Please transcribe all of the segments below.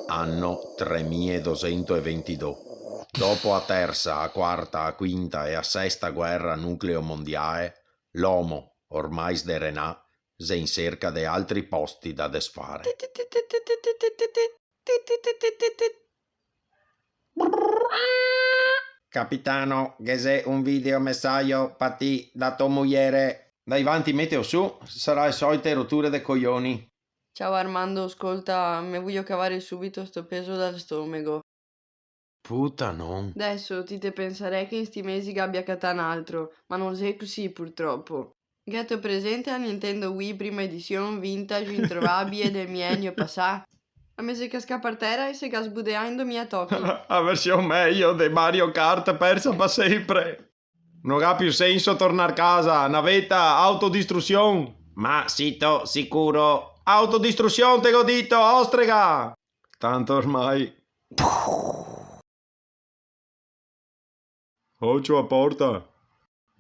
Anno 3222. Dopo a terza, a quarta, a quinta e a sesta guerra nucleo mondiale, l'uomo, ormai sderenà, se in cerca de altri posti da desfare. Capitano, che se un videomessaggio patì da tua moglie. Dai vanti meteo su, sarà le solite rotture de coglioni. Ciao Armando, ascolta, mi voglio cavare subito sto peso dal stomaco. Puta non. Adesso ti te penserei che in sti mesi che abbia catà un altro, ma non sei così purtroppo. Gatto presente a Nintendo Wii prima edizione vintage introvabile del millennio passato. A me se casca per terra e se gasbudeando mia tocchi. La versione meglio di Mario Kart persa per sempre. Non ha più senso tornare a casa, navetta, autodistruzione. Ma sito sicuro. Autodistruzione te l'ho detto, ostrega. Tanto ormai. Occhio a porta.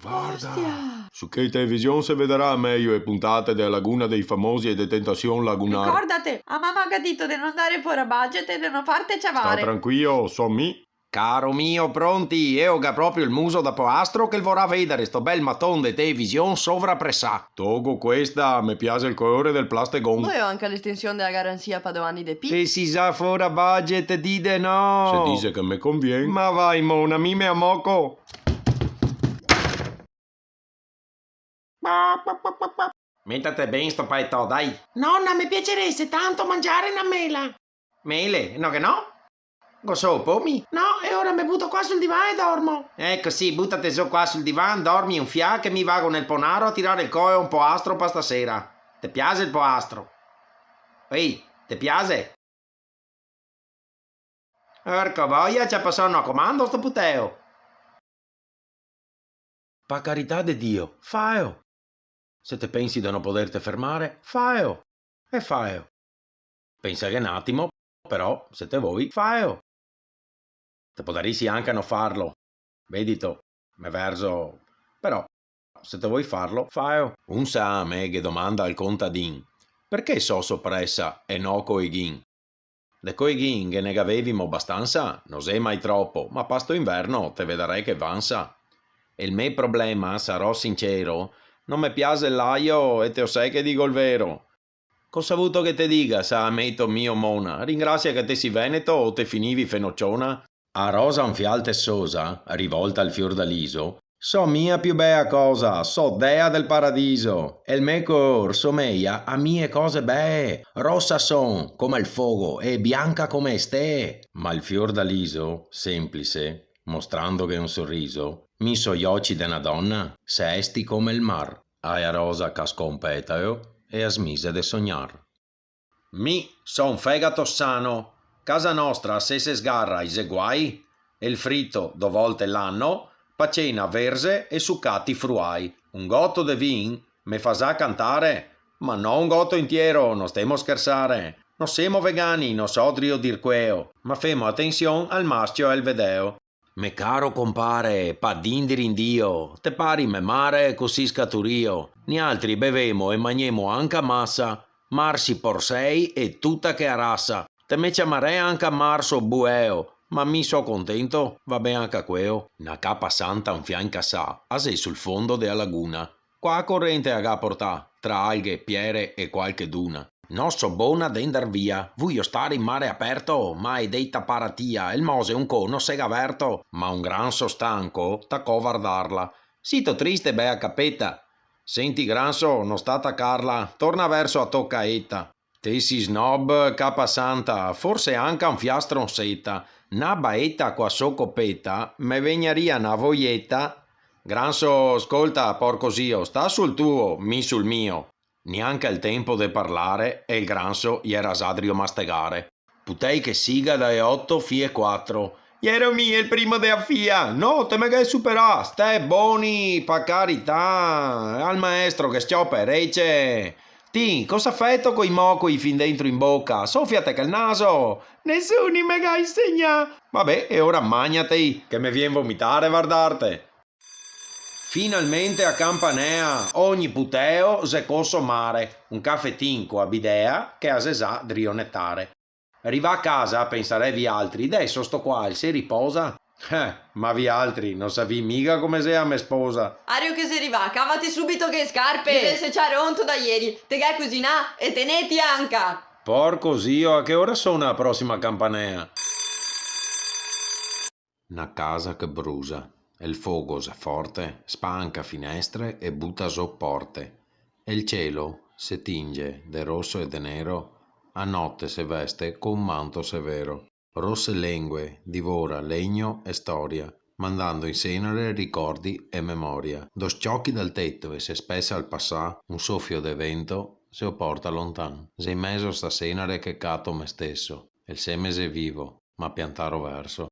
Guarda. Ostia! Su che televisione si vedrà meglio le puntate della Laguna dei Famosi e di Tentazione Lagunare. Ricordate, a mamma ha detto di non andare fuori a budget e di non farti Sta ciavare. tranquillo, so mi. Caro mio, pronti? Io ho proprio il muso da poastro che vorrà vedere sto bel mattone di televisione sovrapressato. Togo questa, mi piace il colore del plastigon. Poi ho anche l'estensione della garanzia per 2 anni di P. E si sa fuori budget, dite no. Se dice che mi conviene. Ma vai, mona, mi me a moco. Mettate ben sto paetto, dai. Nonna, mi piacerebbe tanto mangiare una mela. Mele, no che no? Cosa pomi? No, e ora mi butto qua sul divano e dormo. Ecco sì, buttate su qua sul divano, dormi un fiac e mi vago nel ponaro a tirare il coe un po' astro per stasera. Ti piace il po' astro? Ehi, ti piace? Porca voglia, c'è passato a comando sto puteo. Per carità di Dio, faeo. Se te pensi di non poterti fermare, faeo. E faeo. Pensa che un attimo, però, se te vuoi, faeo. Te potresti anche non farlo. Vedito, me verso. Però, se te vuoi farlo, faeo. Un sa a me che domanda al contadin. Perché so soppressa e no coighin? De coighin che ne avevimo abbastanza, non sei mai troppo, ma pasto inverno te vedrai che vansa. E il mio problema, sarò sincero, non mi piace l'aio e te lo sai che dico il vero. Cosa ha avuto che te dica, sa ameto mio mona? Ringrazia che te si veneto o te finivi fenocciona? A rosa un fial tessosa, rivolta al fiordaliso, so mia più bella cosa, so dea del paradiso, e il me cor someia a mie cose bee, rossa son come il fuoco e bianca come ste. Ma il fiordaliso, semplice, mostrando che un sorriso, miso gli occhi d'una donna, se esti come il mar. A rosa cascò un petalo e a smise de sognar. Mi son fegato sano. Casa nostra se sgarra i seguai, e il fritto 2 volte l'anno, pacena verse e succati fruai. Un gotto de vin me fa sa cantare, ma non un gotto intero, non stiamo scherzare. Non siamo vegani, non so drio dir queo, ma femo attenzione al maschio e al vedeo. Me caro compare, pa dindirindio, te pari me mare così scaturio. Ni altri bevemo e mangiamo anche a massa, marsi porsei e tutta che arassa. Te me chiamarei anche a marso bueo, ma mi so contento, va bene anche queo. Una capa santa un fianca sa, a sei sul fondo della laguna. Qua corrente aga portà, tra alghe, piere e qualche duna. Non so buona d'andar via, voglio stare in mare aperto, ma è dei paratia, il mose un cono sega aperto, ma un gran sostanco, taccò guardarla. Sito triste bea capetta. Senti Granso, non sta attaccarla, torna verso a toccaetta. Te si snob, capa santa, forse anche un fiastro setta, na baetta qua so copetta, me vegnaria una voglietta. Granso, ascolta, porco zio, sta sul tuo, mi sul mio. Neanche il tempo de parlare e il Granso gli era sadrio mastegare. Putei che siga dai 8 fie 4. Iero mio il primo de affia. No, te me che superà. Stai buoni, pa carità. Al maestro che scioppa rece. Ti, cosa fai coi mocui fin dentro in bocca? Soffiate che il naso. Nessuno me ga insegna. Vabbè, e ora magnati, che me vien vomitare guardarte. Finalmente a Campanea ogni puteo se cosso mare, un caffettin a bidea che a sesà drionettare. Arriva a casa, pensare vi altri, adesso sto qua, il si riposa. Ma vi altri, non sapi mica come sei a me sposa. Ario che si arriva, cavati subito che scarpe. Deve se c'è ronto da ieri, te che cucina e teneti anche. Porco zio, a che ora sono la prossima campanea? Una casa che brusa, e il fuoco se forte, spanca finestre e butta su porte. E il cielo se tinge de rosso e de nero, a notte se veste con un manto severo. Rosse lingue divora legno e storia, mandando in cenere ricordi e memoria. Do sciocchi dal tetto e se spessa al passà, un soffio de vento se lo porta lontan. Sei meso sta cenere che catto me stesso, e il seme se vivo, ma piantaro verso.